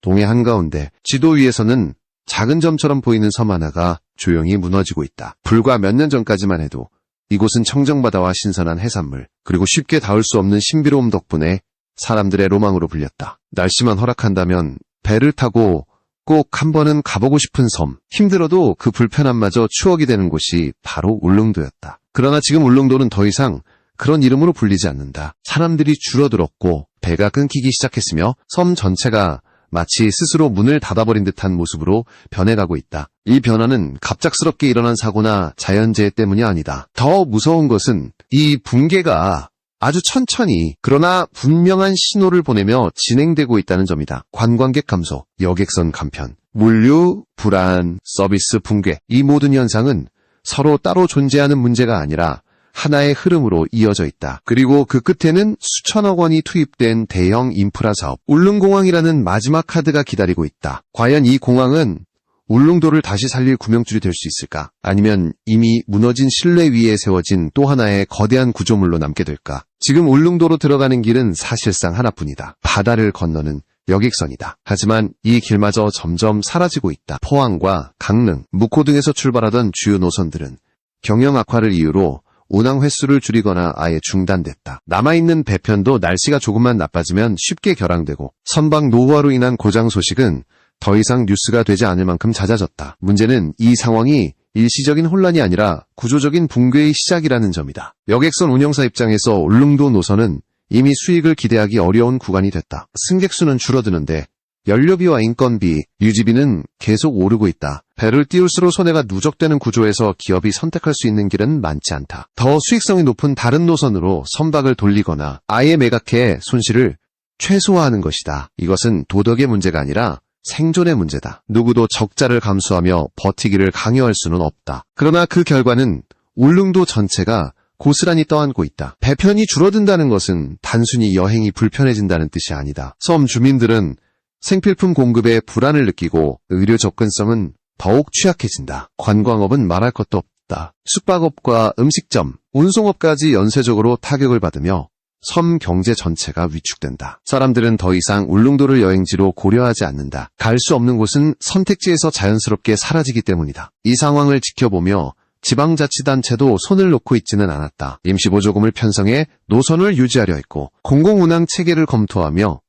동해 한가운데 지도 위에서는 작은 점처럼 보이는 섬 하나가 조용히 무너지고 있다. 불과 몇 년 전까지만 해도 이곳은 청정바다와 신선한 해산물, 그리고 쉽게 닿을 수 없는 신비로움 덕분에 사람들의 로망으로 불렸다. 날씨만 허락한다면 배를 타고 꼭 한 번은 가보고 싶은 섬, 힘들어도 그 불편함마저 추억이 되는 곳이 바로 울릉도였다. 그러나 지금 울릉도는 더 이상 그런 이름으로 불리지 않는다. 사람들이 줄어들었고 배가 끊기기 시작했으며 섬 전체가 마치 스스로 문을 닫아버린 듯한 모습으로 변해가고 있다. 이 변화는 갑작스럽게 일어난 사고나 자연재해 때문이 아니다. 더 무서운 것은 이 붕괴가 아주 천천히 그러나 분명한 신호를 보내며 진행되고 있다는 점이다. 관광객 감소, 여객선 간편, 물류 불안, 서비스 붕괴, 이 모든 현상은 서로 따로 존재하는 문제가 아니라 하나의 흐름으로 이어져 있다. 그리고 그 끝에는 수천억 원이 투입된 대형 인프라 사업, 울릉공항이라는 마지막 카드가 기다리고 있다. 과연 이 공항은 울릉도를 다시 살릴 구명줄이 될 수 있을까? 아니면 이미 무너진 신뢰 위에 세워진 또 하나의 거대한 구조물로 남게 될까? 지금 울릉도로 들어가는 길은 사실상 하나뿐이다. 바다를 건너는 여객선이다. 하지만 이 길마저 점점 사라지고 있다. 포항과 강릉, 묵호 등에서 출발하던 주요 노선들은 경영 악화를 이유로 운항 횟수를 줄이거나 아예 중단됐다. 남아있는 배편도 날씨가 조금만 나빠지면 쉽게 결항되고 선박 노후화로 인한 고장 소식은 더 이상 뉴스가 되지 않을 만큼 잦아졌다. 문제는 이 상황이 일시적인 혼란이 아니라 구조적인 붕괴의 시작이라는 점이다. 여객선 운영사 입장에서 울릉도 노선은 이미 수익을 기대하기 어려운 구간이 됐다. 승객 수는 줄어드는데 연료비와 인건비, 유지비는 계속 오르고 있다. 배를 띄울수록 손해가 누적되는 구조에서 기업이 선택할 수 있는 길은 많지 않다. 더 수익성이 높은 다른 노선으로 선박을 돌리거나 아예 매각해 손실을 최소화하는 것이다. 이것은 도덕의 문제가 아니라 생존의 문제다. 누구도 적자를 감수하며 버티기를 강요할 수는 없다. 그러나 그 결과는 울릉도 전체가 고스란히 떠안고 있다. 배편이 줄어든다는 것은 단순히 여행이 불편해진다는 뜻이 아니다. 섬 주민들은 생필품 공급에 불안을 느끼고 의료 접근성은 더욱 취약해진다. 관광업은 말할 것도 없다. 숙박업과 음식점, 운송업까지 연쇄적으로 타격을 받으며 섬 경제 전체가 위축된다. 사람들은 더 이상 울릉도를 여행지로 고려하지 않는다. 갈 수 없는 곳은 선택지에서 자연스럽게 사라지기 때문이다. 이 상황을 지켜보며 지방자치단체도 손을 놓고 있지는 않았다. 임시보조금을 편성해 노선을 유지하려 했고 공공운항 체계를 검토하며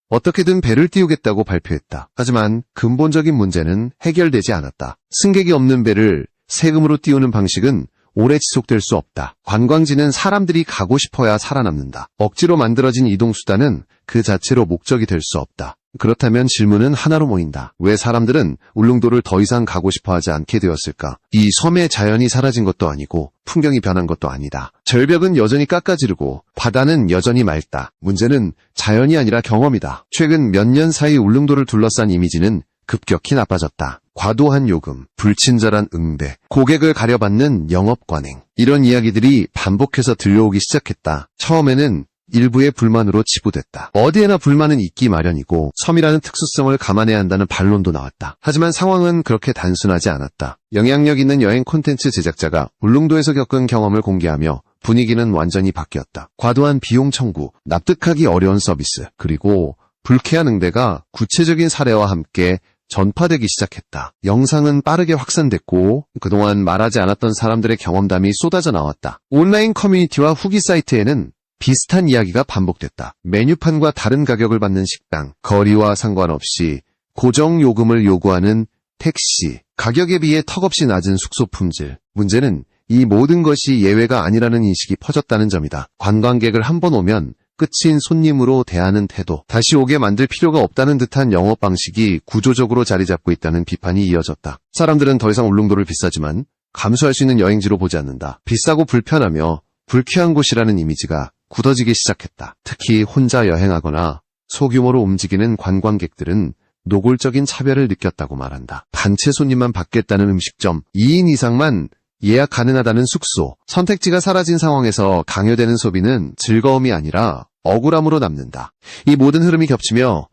어떻게든 배를 띄우겠다고 발표했다. 하지만 근본적인 문제는 해결되지 않았다. 승객이 없는 배를 세금으로 띄우는 방식은 오래 지속될 수 없다. 관광지는 사람들이 가고 싶어야 살아남는다. 억지로 만들어진 이동수단은 그 자체로 목적이 될 수 없다. 그렇다면 질문은 하나로 모인다. 왜 사람들은 울릉도를 더 이상 가고 싶어하지 않게 되었을까? 이 섬의 자연이 사라진 것도 아니고 풍경이 변한 것도 아니다. 절벽은 여전히 깎아지르고 바다는 여전히 맑다. 문제는 자연이 아니라 경험이다. 최근 몇 년 사이 울릉도를 둘러싼 이미지는 급격히 나빠졌다. 과도한 요금, 불친절한 응대, 고객을 가려받는 영업 관행, 이런 이야기들이 반복해서 들려오기 시작했다. 처음에는 일부의 불만으로 치부됐다. 어디에나 불만은 있기 마련이고 섬이라는 특수성을 감안해야 한다는 반론도 나왔다. 하지만 상황은 그렇게 단순하지 않았다. 영향력 있는 여행 콘텐츠 제작자가 울릉도에서 겪은 경험을 공개하며 분위기는 완전히 바뀌었다. 과도한 비용 청구, 납득하기 어려운 서비스, 그리고 불쾌한 응대가 구체적인 사례와 함께 전파되기 시작했다. 영상은 빠르게 확산됐고 그동안 말하지 않았던 사람들의 경험담이 쏟아져 나왔다. 온라인 커뮤니티와 후기 사이트에는 비슷한 이야기가 반복됐다. 메뉴판과 다른 가격을 받는 식당, 거리와 상관없이 고정 요금을 요구하는 택시, 가격에 비해 턱없이 낮은 숙소 품질. 문제는 이 모든 것이 예외가 아니라는 인식이 퍼졌다는 점이다. 관광객을 한 번 오면 끝인 손님으로 대하는 태도, 다시 오게 만들 필요가 없다는 듯한 영업 방식이 구조적으로 자리 잡고 있다는 비판이 이어졌다. 사람들은 더 이상 울릉도를 비싸지만 감수할 수 있는 여행지로 보지 않는다. 비싸고 불편하며 불쾌한 곳이라는 이미지가 굳어지기 시작했다. 특히 혼자 여행하거나 소규모로 움직이는 관광객들은 노골적인 차별을 느꼈다고 말한다. 단체 손님만 받겠다는 음식점, 2인 이상만 예약 가능하다는 숙소, 선택지가 사라진 상황에서 강요되는 소비는 즐거움이 아니라 억울함으로 남는다. 이 모든 흐름이 겹치며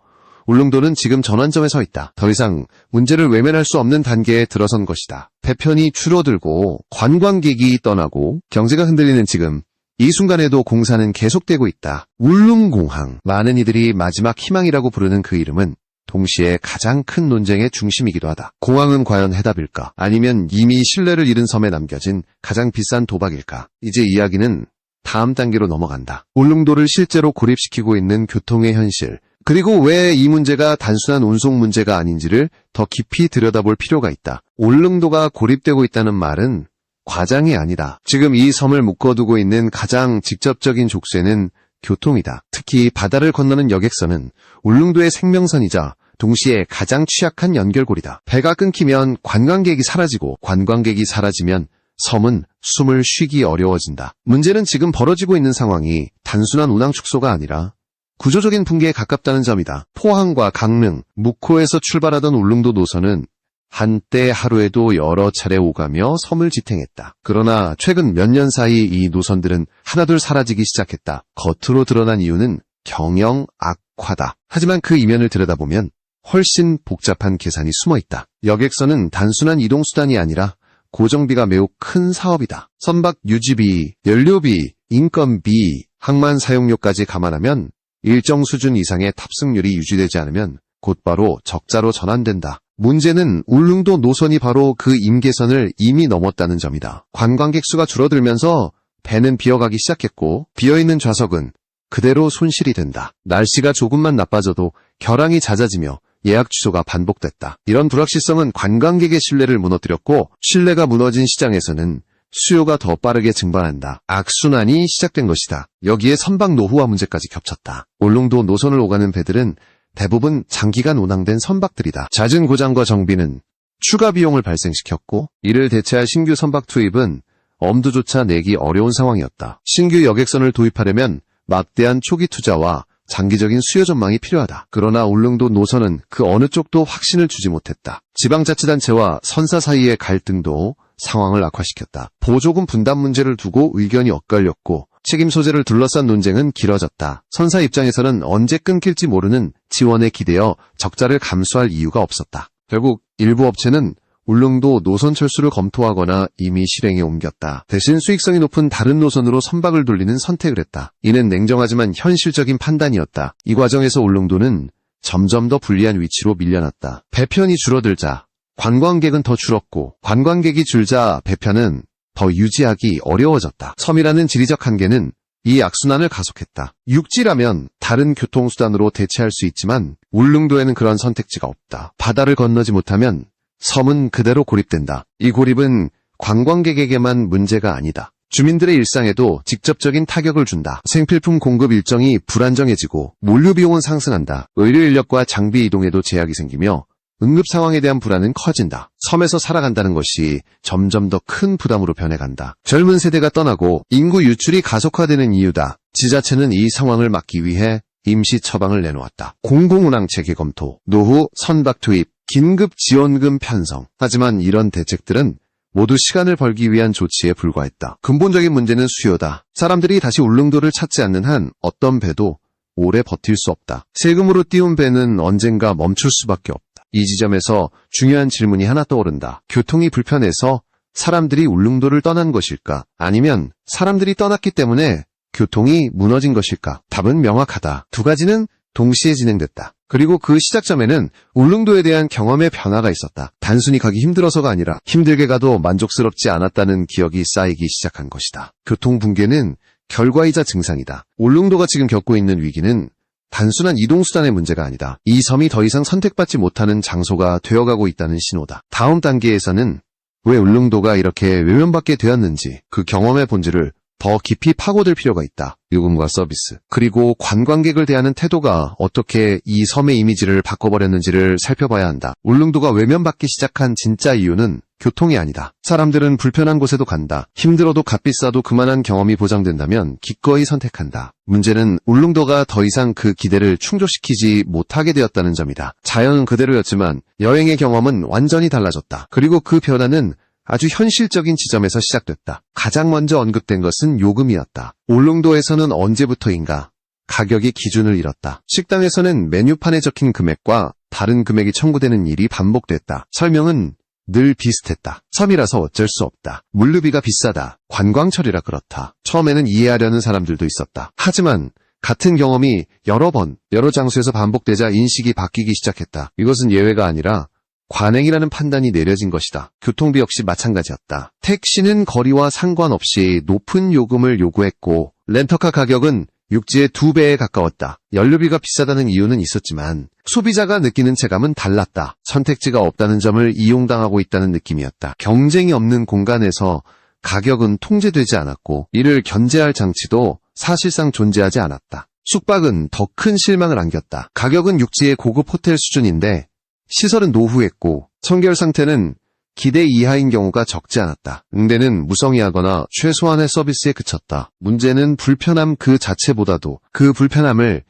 울릉도는 지금 전환점에 서 있다. 더 이상 문제를 외면할 수 없는 단계에 들어선 것이다. 배편이 줄어들고 관광객이 떠나고 경제가 흔들리는 지금, 이 순간에도 공사는 계속되고 있다. 울릉공항, 많은 이들이 마지막 희망이라고 부르는 그 이름은 동시에 가장 큰 논쟁의 중심이기도 하다. 공항은 과연 해답일까? 아니면 이미 신뢰를 잃은 섬에 남겨진 가장 비싼 도박일까? 이제 이야기는 다음 단계로 넘어간다. 울릉도를 실제로 고립시키고 있는 교통의 현실, 그리고 왜 이 문제가 단순한 운송 문제가 아닌지를 더 깊이 들여다볼 필요가 있다. 울릉도가 고립되고 있다는 말은 과장이 아니다. 지금 이 섬을 묶어두고 있는 가장 직접적인 족쇄는 교통이다. 특히 바다를 건너는 여객선은 울릉도의 생명선이자 동시에 가장 취약한 연결고리다. 배가 끊기면 관광객이 사라지고 관광객이 사라지면 섬은 숨을 쉬기 어려워진다. 문제는 지금 벌어지고 있는 상황이 단순한 운항 축소가 아니라 구조적인 붕괴에 가깝다는 점이다. 포항과 강릉, 묵호에서 출발하던 울릉도 노선은 한때 하루에도 여러 차례 오가며 섬을 지탱했다. 그러나 최근 몇 년 사이 이 노선들은 하나둘 사라지기 시작했다. 겉으로 드러난 이유는 경영 악화다. 하지만 그 이면을 들여다보면 훨씬 복잡한 계산이 숨어있다. 여객선은 단순한 이동수단이 아니라 고정비가 매우 큰 사업이다. 선박 유지비, 연료비, 인건비, 항만 사용료까지 감안하면 일정 수준 이상의 탑승률이 유지되지 않으면 곧바로 적자로 전환된다. 문제는 울릉도 노선이 바로 그 임계선을 이미 넘었다는 점이다. 관광객 수가 줄어들면서 배는 비어가기 시작했고 비어있는 좌석은 그대로 손실이 된다. 날씨가 조금만 나빠져도 결항이 잦아지며 예약 취소가 반복됐다. 이런 불확실성은 관광객의 신뢰를 무너뜨렸고 신뢰가 무너진 시장에서는 수요가 더 빠르게 증발한다. 악순환이 시작된 것이다. 여기에 선박 노후화 문제까지 겹쳤다. 울릉도 노선을 오가는 배들은 대부분 장기간 운항된 선박들이다. 잦은 고장과 정비는 추가 비용을 발생시켰고 이를 대체할 신규 선박 투입은 엄두조차 내기 어려운 상황이었다. 신규 여객선을 도입하려면 막대한 초기 투자와 장기적인 수요 전망이 필요하다. 그러나 울릉도 노선은 그 어느 쪽도 확신을 주지 못했다. 지방자치단체와 선사 사이의 갈등도 상황을 악화시켰다. 보조금 분담 문제를 두고 의견이 엇갈렸고 책임 소재를 둘러싼 논쟁은 길어졌다. 선사 입장에서는 언제 끊길지 모르는 지원에 기대어 적자를 감수할 이유가 없었다. 결국 일부 업체는 울릉도 노선 철수를 검토하거나 이미 실행에 옮겼다. 대신 수익성이 높은 다른 노선으로 선박을 돌리는 선택을 했다. 이는 냉정하지만 현실적인 판단이었다. 이 과정에서 울릉도는 점점 더 불리한 위치로 밀려났다. 배편이 줄어들자 관광객은 더 줄었고 관광객이 줄자 배편은 더 유지하기 어려워졌다. 섬이라는 지리적 한계는 이 악순환을 가속했다. 육지라면 다른 교통수단으로 대체할 수 있지만 울릉도에는 그런 선택지가 없다. 바다를 건너지 못하면 섬은 그대로 고립된다. 이 고립은 관광객에게만 문제가 아니다. 주민들의 일상에도 직접적인 타격을 준다. 생필품 공급 일정이 불안정해지고 물류 비용은 상승한다. 의료 인력과 장비 이동에도 제약이 생기며 응급 상황에 대한 불안은 커진다. 섬에서 살아간다는 것이 점점 더 큰 부담으로 변해간다. 젊은 세대가 떠나고 인구 유출이 가속화되는 이유다. 지자체는 이 상황을 막기 위해 임시 처방을 내놓았다. 공공운항 체계 검토, 노후 선박 투입, 긴급 지원금 편성. 하지만 이런 대책들은 모두 시간을 벌기 위한 조치에 불과했다. 근본적인 문제는 수요다. 사람들이 다시 울릉도를 찾지 않는 한 어떤 배도 오래 버틸 수 없다. 세금으로 띄운 배는 언젠가 멈출 수밖에 없다. 이 지점에서 중요한 질문이 하나 떠오른다. 교통이 불편해서 사람들이 울릉도를 떠난 것일까? 아니면 사람들이 떠났기 때문에 교통이 무너진 것일까? 답은 명확하다. 두 가지는 동시에 진행됐다. 그리고 그 시작점에는 울릉도에 대한 경험의 변화가 있었다. 단순히 가기 힘들어서가 아니라 힘들게 가도 만족스럽지 않았다는 기억이 쌓이기 시작한 것이다. 교통 붕괴는 결과이자 증상이다. 울릉도가 지금 겪고 있는 위기는 단순한 이동수단의 문제가 아니다. 이 섬이 더 이상 선택받지 못하는 장소가 되어가고 있다는 신호다. 다음 단계에서는 왜 울릉도가 이렇게 외면받게 되었는지 그 경험의 본질을 더 깊이 파고들 필요가 있다. 요금과 서비스, 그리고 관광객을 대하는 태도가 어떻게 이 섬의 이미지를 바꿔버렸는지를 살펴봐야 한다. 울릉도가 외면받기 시작한 진짜 이유는 교통이 아니다. 사람들은 불편한 곳에도 간다. 힘들어도 값비싸도 그만한 경험이 보장된다면 기꺼이 선택한다. 문제는 울릉도가 더 이상 그 기대를 충족시키지 못하게 되었다는 점이다. 자연은 그대로였지만 여행의 경험은 완전히 달라졌다. 그리고 그 변화는 아주 현실적인 지점에서 시작됐다. 가장 먼저 언급된 것은 요금이었다. 울릉도에서는 언제부터인가 가격이 기준을 잃었다. 식당에서는 메뉴판에 적힌 금액과 다른 금액이 청구되는 일이 반복됐다. 설명은 늘 비슷했다. 섬이라서 어쩔 수 없다. 물류비가 비싸다. 관광철이라 그렇다. 처음에는 이해하려는 사람들도 있었다. 하지만 같은 경험이 여러 번, 여러 장소에서 반복되자 인식이 바뀌기 시작했다. 이것은 예외가 아니라 관행이라는 판단이 내려진 것이다. 교통비 역시 마찬가지였다. 택시는 거리와 상관없이 높은 요금을 요구했고 렌터카 가격은 육지의 2배에 가까웠다. 연료비가 비싸다는 이유는 있었지만 소비자가 느끼는 체감은 달랐다. 선택지가 없다는 점을 이용당하고 있다는 느낌이었다. 경쟁이 없는 공간에서 가격은 통제되지 않았고 이를 견제할 장치도 사실상 존재하지 않았다. 숙박은 더 큰 실망을 안겼다. 가격은 육지의 고급 호텔 수준인데 시설은 노후했고 청결 상태는 기대 이하인 경우가 적지 않았다. 응대는 무성의하거나 최소한의 서비스에 그쳤다. 문제는 불편함 그 자체보다도 그 불편함을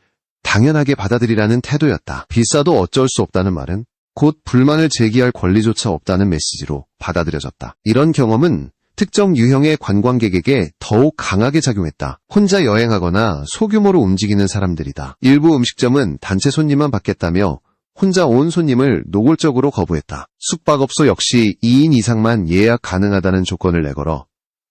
당연하게 받아들이라는 태도였다. 비싸도 어쩔 수 없다는 말은 곧 불만을 제기할 권리조차 없다는 메시지로 받아들여졌다. 이런 경험은 특정 유형의 관광객에게 더욱 강하게 작용했다. 혼자 여행하거나 소규모로 움직이는 사람들이다. 일부 음식점은 단체 손님만 받겠다며 혼자 온 손님을 노골적으로 거부했다. 숙박업소 역시 2인 이상만 예약 가능하다는 조건을 내걸어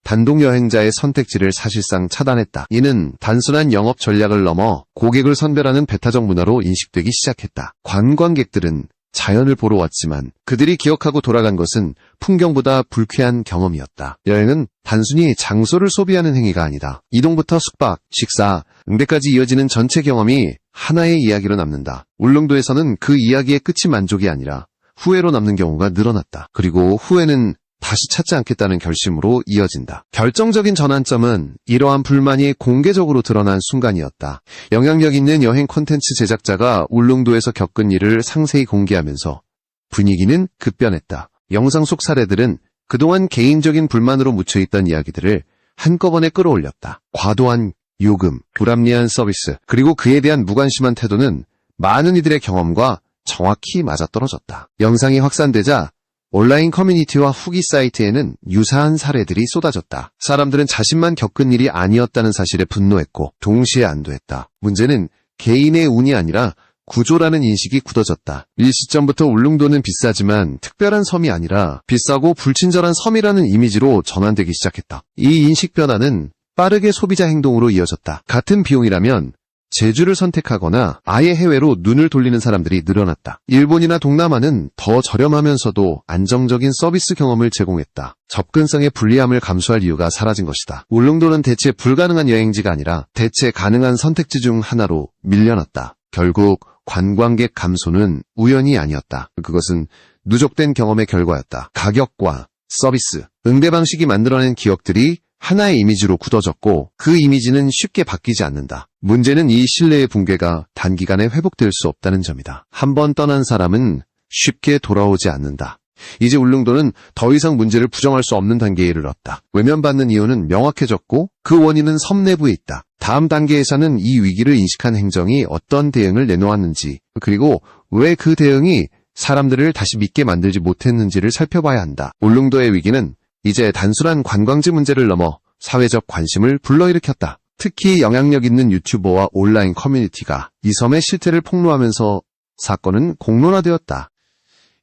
단독 여행자의 선택지를 사실상 차단했다. 이는 단순한 영업 전략을 넘어 고객을 선별하는 배타적 문화로 인식되기 시작했다. 관광객들은 자연을 보러 왔지만 그들이 기억하고 돌아간 것은 풍경보다 불쾌한 경험이었다. 여행은 단순히 장소를 소비하는 행위가 아니다. 이동부터 숙박, 식사, 응대까지 이어지는 전체 경험이 하나의 이야기로 남는다. 울릉도에서는 그 이야기의 끝이 만족이 아니라 후회로 남는 경우가 늘어났다. 그리고 후회는 다시 찾지 않겠다는 결심으로 이어진다. 결정적인 전환점은 이러한 불만이 공개적으로 드러난 순간이었다. 영향력 있는 여행 콘텐츠 제작자가 울릉도에서 겪은 일을 상세히 공개하면서 분위기는 급변했다. 영상 속 사례들은 그동안 개인적인 불만으로 묻혀있던 이야기들을 한꺼번에 끌어올렸다. 과도한 요금, 불합리한 서비스, 그리고 그에 대한 무관심한 태도는 많은 이들의 경험과 정확히 맞아떨어졌다. 영상이 확산되자 온라인 커뮤니티와 후기 사이트에는 유사한 사례들이 쏟아졌다. 사람들은 자신만 겪은 일이 아니었다는 사실에 분노했고 동시에 안도했다. 문제는 개인의 운이 아니라 구조라는 인식이 굳어졌다. 이 시점부터 울릉도는 비싸지만 특별한 섬이 아니라 비싸고 불친절한 섬이라는 이미지로 전환되기 시작했다. 이 인식 변화는 빠르게 소비자 행동으로 이어졌다. 같은 비용이라면 제주를 선택하거나 아예 해외로 눈을 돌리는 사람들이 늘어났다. 일본이나 동남아는 더 저렴하면서도 안정적인 서비스 경험을 제공했다. 접근성의 불리함을 감수할 이유가 사라진 것이다. 울릉도는 대체 불가능한 여행지가 아니라 대체 가능한 선택지 중 하나로 밀려났다. 결국 관광객 감소는 우연이 아니었다. 그것은 누적된 경험의 결과였다. 가격과 서비스, 응대 방식이 만들어낸 기억들이 하나의 이미지로 굳어졌고 그 이미지는 쉽게 바뀌지 않는다. 문제는 이 신뢰의 붕괴가 단기간에 회복될 수 없다는 점이다. 한 번 떠난 사람은 쉽게 돌아오지 않는다. 이제 울릉도는 더 이상 문제를 부정할 수 없는 단계에 이르렀다. 외면받는 이유는 명확해졌고 그 원인은 섬 내부에 있다. 다음 단계에서는 이 위기를 인식한 행정이 어떤 대응을 내놓았는지 그리고 왜 그 대응이 사람들을 다시 믿게 만들지 못했는지를 살펴봐야 한다. 울릉도의 위기는 이제 단순한 관광지 문제를 넘어 사회적 관심을 불러일으켰다. 특히 영향력 있는 유튜버와 온라인 커뮤니티가 이 섬의 실태를 폭로하면서 사건은 공론화되었다.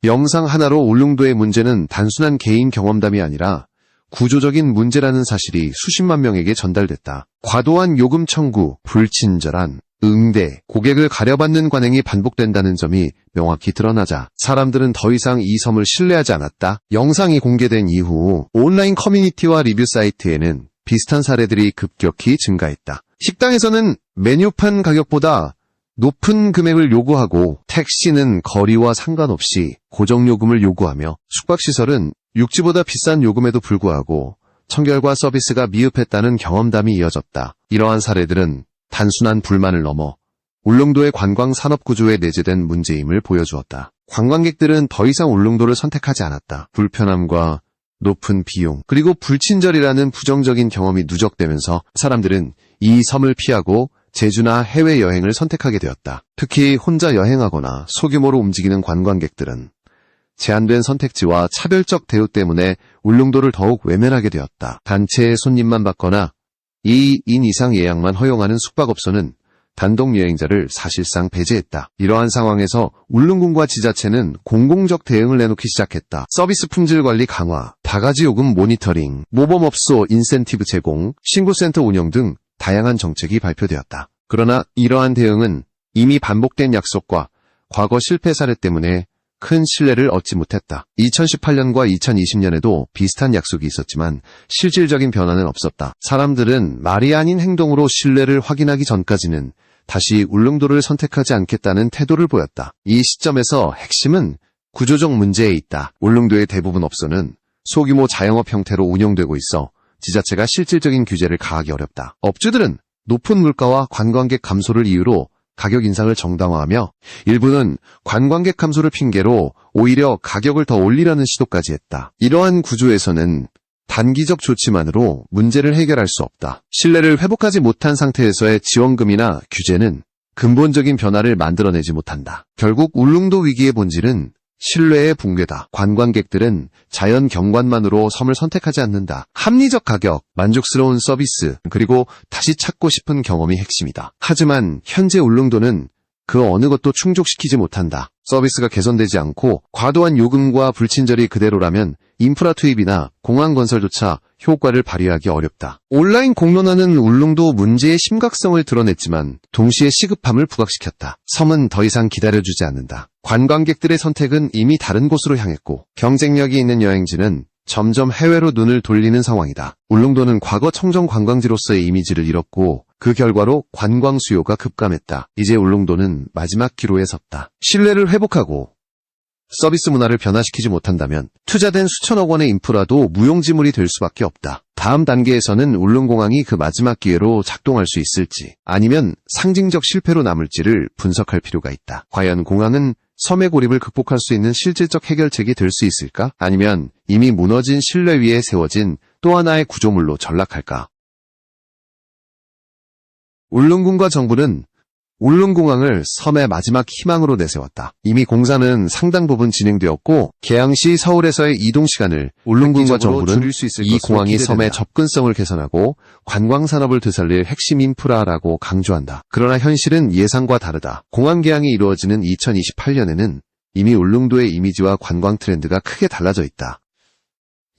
영상 하나로 울릉도의 문제는 단순한 개인 경험담이 아니라 구조적인 문제라는 사실이 수십만 명에게 전달됐다. 과도한 요금 청구, 불친절한 응대, 고객을 가려받는 관행이 반복된다는 점이 명확히 드러나자 사람들은 더 이상 이 섬을 신뢰하지 않았다. 영상이 공개된 이후 온라인 커뮤니티와 리뷰 사이트에는 비슷한 사례들이 급격히 증가했다. 식당에서는 메뉴판 가격보다 높은 금액을 요구하고 택시는 거리와 상관없이 고정요금을 요구하며 숙박시설은 육지보다 비싼 요금에도 불구하고 청결과 서비스가 미흡했다는 경험담이 이어졌다. 이러한 사례들은 단순한 불만을 넘어 울릉도의 관광 산업 구조에 내재된 문제임을 보여주었다. 관광객들은 더 이상 울릉도를 선택하지 않았다. 불편함과 높은 비용, 그리고 불친절이라는 부정적인 경험이 누적되면서 사람들은 이 섬을 피하고 제주나 해외여행을 선택하게 되었다. 특히 혼자 여행하거나 소규모로 움직이는 관광객들은 제한된 선택지와 차별적 대우 때문에 울릉도를 더욱 외면하게 되었다. 단체의 손님만 받거나 2인 이상 예약만 허용하는 숙박업소는 단독 여행자를 사실상 배제했다. 이러한 상황에서 울릉군과 지자체는 공공적 대응을 내놓기 시작했다. 서비스 품질 관리 강화, 바가지 요금 모니터링, 모범업소 인센티브 제공, 신고센터 운영 등 다양한 정책이 발표되었다. 그러나 이러한 대응은 이미 반복된 약속과 과거 실패 사례 때문에 큰 신뢰를 얻지 못했다. 2018년과 2020년에도 비슷한 약속이 있었지만 실질적인 변화는 없었다. 사람들은 말이 아닌 행동으로 신뢰를 확인하기 전까지는 다시 울릉도를 선택하지 않겠다는 태도를 보였다. 이 시점에서 핵심은 구조적 문제에 있다. 울릉도의 대부분 업소는 소규모 자영업 형태로 운영되고 있어 지자체가 실질적인 규제를 가하기 어렵다. 업주들은 높은 물가와 관광객 감소를 이유로 가격 인상을 정당화하며 일부는 관광객 감소를 핑계로 오히려 가격을 더 올리려는 시도까지 했다. 이러한 구조에서는 단기적 조치만으로 문제를 해결할 수 없다. 신뢰를 회복하지 못한 상태에서의 지원금이나 규제는 근본적인 변화를 만들어내지 못한다. 결국 울릉도 위기의 본질은 신뢰의 붕괴다. 관광객들은 자연 경관만으로 섬을 선택하지 않는다. 합리적 가격, 만족스러운 서비스, 그리고 다시 찾고 싶은 경험이 핵심이다. 하지만 현재 울릉도는 그 어느 것도 충족시키지 못한다. 서비스가 개선되지 않고 과도한 요금과 불친절이 그대로라면 인프라 투입이나 공항 건설조차 효과를 발휘하기 어렵다. 온라인 공론화는 울릉도 문제의 심각성을 드러냈지만 동시에 시급함을 부각시켰다. 섬은 더 이상 기다려주지 않는다. 관광객들의 선택은 이미 다른 곳으로 향했고 경쟁력이 있는 여행지는 점점 해외로 눈을 돌리는 상황이다. 울릉도는 과거 청정 관광지로서의 이미지를 잃었고 그 결과로 관광 수요가 급감했다. 이제 울릉도는 마지막 기로에 섰다. 신뢰를 회복하고 서비스 문화를 변화시키지 못한다면 투자된 수천억 원의 인프라도 무용지물이 될 수밖에 없다. 다음 단계에서는 울릉공항이 그 마지막 기회로 작동할 수 있을지 아니면 상징적 실패로 남을지를 분석할 필요가 있다. 과연 공항은 섬의 고립을 극복할 수 있는 실질적 해결책이 될 수 있을까? 아니면 이미 무너진 신뢰 위에 세워진 또 하나의 구조물로 전락할까? 울릉군과 정부는 울릉공항을 섬의 마지막 희망으로 내세웠다. 이미 공사는 상당 부분 진행되었고 개항시 서울에서의 이동 시간을 울릉군과 정부는 이 공항이 섬의 접근성을 개선하고 관광산업을 되살릴 핵심 인프라라고 강조한다. 그러나 현실은 예상과 다르다. 공항 개항이 이루어지는 2028년에는 이미 울릉도의 이미지와 관광 트렌드가 크게 달라져 있다.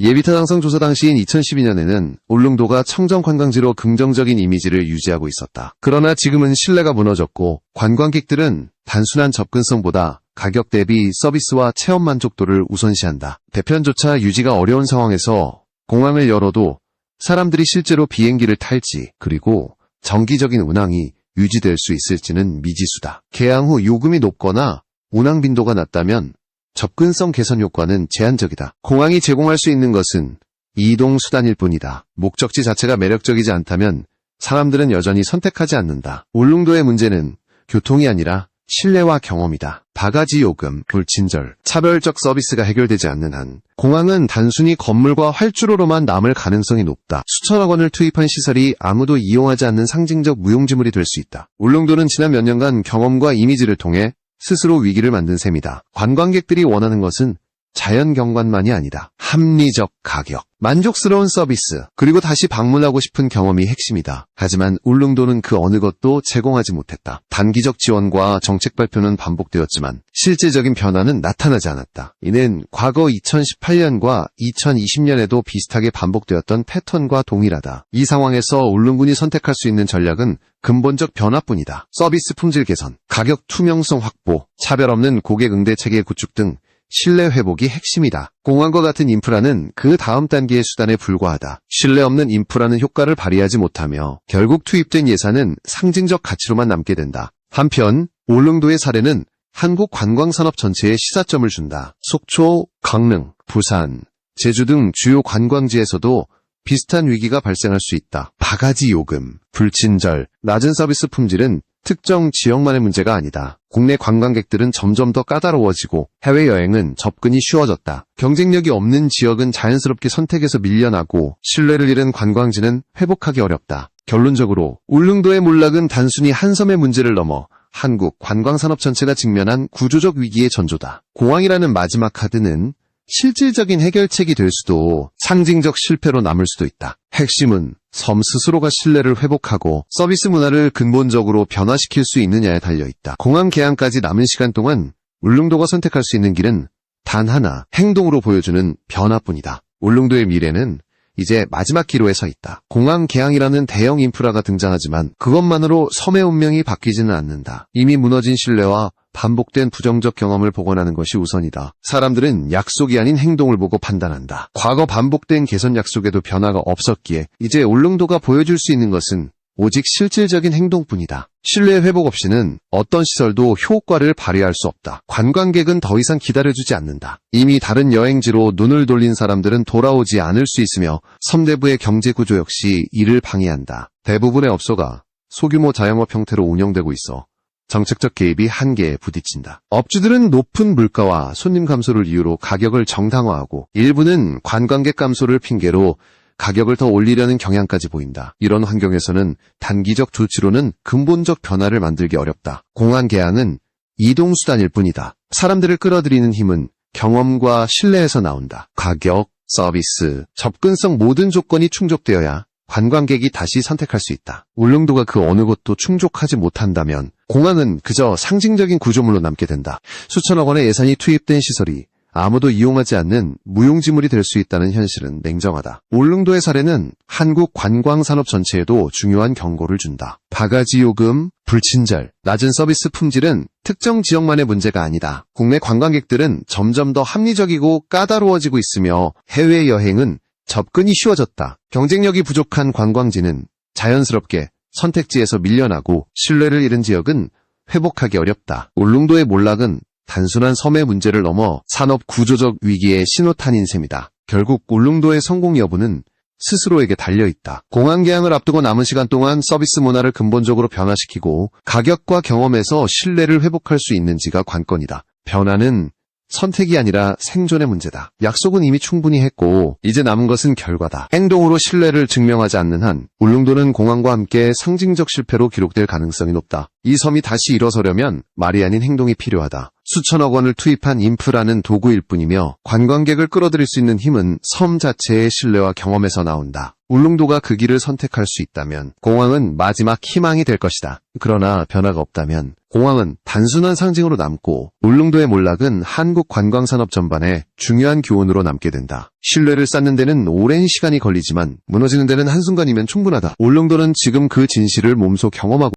예비타당성 조사 당시인 2012년에는 울릉도가 청정 관광지로 긍정적인 이미지를 유지하고 있었다. 그러나 지금은 신뢰가 무너졌고 관광객들은 단순한 접근성보다 가격 대비 서비스와 체험 만족도를 우선시한다. 배편조차 유지가 어려운 상황에서 공항을 열어도 사람들이 실제로 비행기를 탈지 그리고 정기적인 운항이 유지될 수 있을지는 미지수다. 개항 후 요금이 높거나 운항 빈도가 낮다면 접근성 개선 효과는 제한적이다. 공항이 제공할 수 있는 것은 이동 수단일 뿐이다. 목적지 자체가 매력적이지 않다면 사람들은 여전히 선택하지 않는다. 울릉도의 문제는 교통이 아니라 신뢰와 경험이다. 바가지 요금, 불친절, 차별적 서비스가 해결되지 않는 한 공항은 단순히 건물과 활주로로만 남을 가능성이 높다. 수천억 원을 투입한 시설이 아무도 이용하지 않는 상징적 무용지물이 될 수 있다. 울릉도는 지난 몇 년간 경험과 이미지를 통해 스스로 위기를 만든 셈이다. 관광객들이 원하는 것은 자연 경관만이 아니다. 합리적 가격, 만족스러운 서비스, 그리고 다시 방문하고 싶은 경험이 핵심이다. 하지만 울릉도는 그 어느 것도 제공하지 못했다. 단기적 지원과 정책 발표는 반복되었지만 실질적인 변화는 나타나지 않았다. 이는 과거 2018년과 2020년에도 비슷하게 반복되었던 패턴과 동일하다. 이 상황에서 울릉군이 선택할 수 있는 전략은 근본적 변화뿐이다. 서비스 품질 개선, 가격 투명성 확보, 차별 없는 고객 응대 체계 구축 등 신뢰 회복이 핵심이다. 공항과 같은 인프라는 그 다음 단계의 수단에 불과하다. 신뢰 없는 인프라는 효과를 발휘하지 못하며 결국 투입된 예산은 상징적 가치로만 남게 된다. 한편 울릉도의 사례는 한국 관광산업 전체에 시사점을 준다. 속초, 강릉, 부산, 제주 등 주요 관광지에서도 비슷한 위기가 발생할 수 있다. 바가지 요금, 불친절, 낮은 서비스 품질은 특정 지역만의 문제가 아니다. 국내 관광객들은 점점 더 까다로워지고 해외여행은 접근이 쉬워졌다. 경쟁력이 없는 지역은 자연스럽게 선택에서 밀려나고 신뢰를 잃은 관광지는 회복하기 어렵다. 결론적으로 울릉도의 몰락은 단순히 한 섬의 문제를 넘어 한국 관광산업 전체가 직면한 구조적 위기의 전조다. 공항이라는 마지막 카드는 실질적인 해결책이 될 수도 상징적 실패로 남을 수도 있다. 핵심은 섬 스스로가 신뢰를 회복하고 서비스 문화를 근본적으로 변화시킬 수 있느냐에 달려있다. 공항 개항까지 남은 시간 동안 울릉도가 선택할 수 있는 길은 단 하나, 행동으로 보여주는 변화뿐이다. 울릉도의 미래는 이제 마지막 기로에 서 있다. 공항 개항이라는 대형 인프라가 등장하지만 그것만으로 섬의 운명이 바뀌지는 않는다. 이미 무너진 신뢰와 반복된 부정적 경험을 복원하는 것이 우선이다. 사람들은 약속이 아닌 행동을 보고 판단한다. 과거 반복된 개선 약속에도 변화가 없었기에 이제 울릉도가 보여줄 수 있는 것은 오직 실질적인 행동뿐이다. 신뢰 회복 없이는 어떤 시설도 효과를 발휘할 수 없다. 관광객은 더 이상 기다려주지 않는다. 이미 다른 여행지로 눈을 돌린 사람들은 돌아오지 않을 수 있으며 섬 내부의 경제 구조 역시 이를 방해한다. 대부분의 업소가 소규모 자영업 형태로 운영되고 있어 정책적 개입이 한계에 부딪힌다. 업주들은 높은 물가와 손님 감소를 이유로 가격을 정당화하고 일부는 관광객 감소를 핑계로 가격을 더 올리려는 경향까지 보인다. 이런 환경에서는 단기적 조치로는 근본적 변화를 만들기 어렵다. 공항 개항은 이동수단일 뿐이다. 사람들을 끌어들이는 힘은 경험과 신뢰에서 나온다. 가격, 서비스, 접근성 모든 조건이 충족되어야 관광객이 다시 선택할 수 있다. 울릉도가 그 어느 것도 충족하지 못한다면 공항은 그저 상징적인 구조물로 남게 된다. 수천억 원의 예산이 투입된 시설이 아무도 이용하지 않는 무용지물이 될 수 있다는 현실은 냉정하다. 울릉도의 사례는 한국 관광산업 전체에도 중요한 경고를 준다. 바가지 요금, 불친절, 낮은 서비스 품질은 특정 지역만의 문제가 아니다. 국내 관광객들은 점점 더 합리적이고 까다로워지고 있으며 해외여행은 접근이 쉬워졌다. 경쟁력이 부족한 관광지는 자연스럽게 선택지에서 밀려나고 신뢰를 잃은 지역은 회복하기 어렵다. 울릉도의 몰락은 단순한 섬의 문제를 넘어 산업 구조적 위기의 신호탄인 셈이다. 결국 울릉도의 성공 여부는 스스로에게 달려있다. 공항 개항을 앞두고 남은 시간 동안 서비스 문화를 근본적으로 변화시키고 가격과 경험에서 신뢰를 회복할 수 있는지가 관건이다. 변화는 선택이 아니라 생존의 문제다. 약속은 이미 충분히 했고 이제 남은 것은 결과다. 행동으로 신뢰를 증명하지 않는 한 울릉도는 공항과 함께 상징적 실패로 기록될 가능성이 높다. 이 섬이 다시 일어서려면 말이 아닌 행동이 필요하다. 수천억 원을 투입한 인프라는 도구일 뿐이며 관광객을 끌어들일 수 있는 힘은 섬 자체의 신뢰와 경험에서 나온다. 울릉도가 그 길을 선택할 수 있다면 공항은 마지막 희망이 될 것이다. 그러나 변화가 없다면 공항은 단순한 상징으로 남고 울릉도의 몰락은 한국 관광산업 전반에 중요한 교훈으로 남게 된다. 신뢰를 쌓는 데는 오랜 시간이 걸리지만 무너지는 데는 한순간이면 충분하다. 울릉도는 지금 그 진실을 몸소 경험하고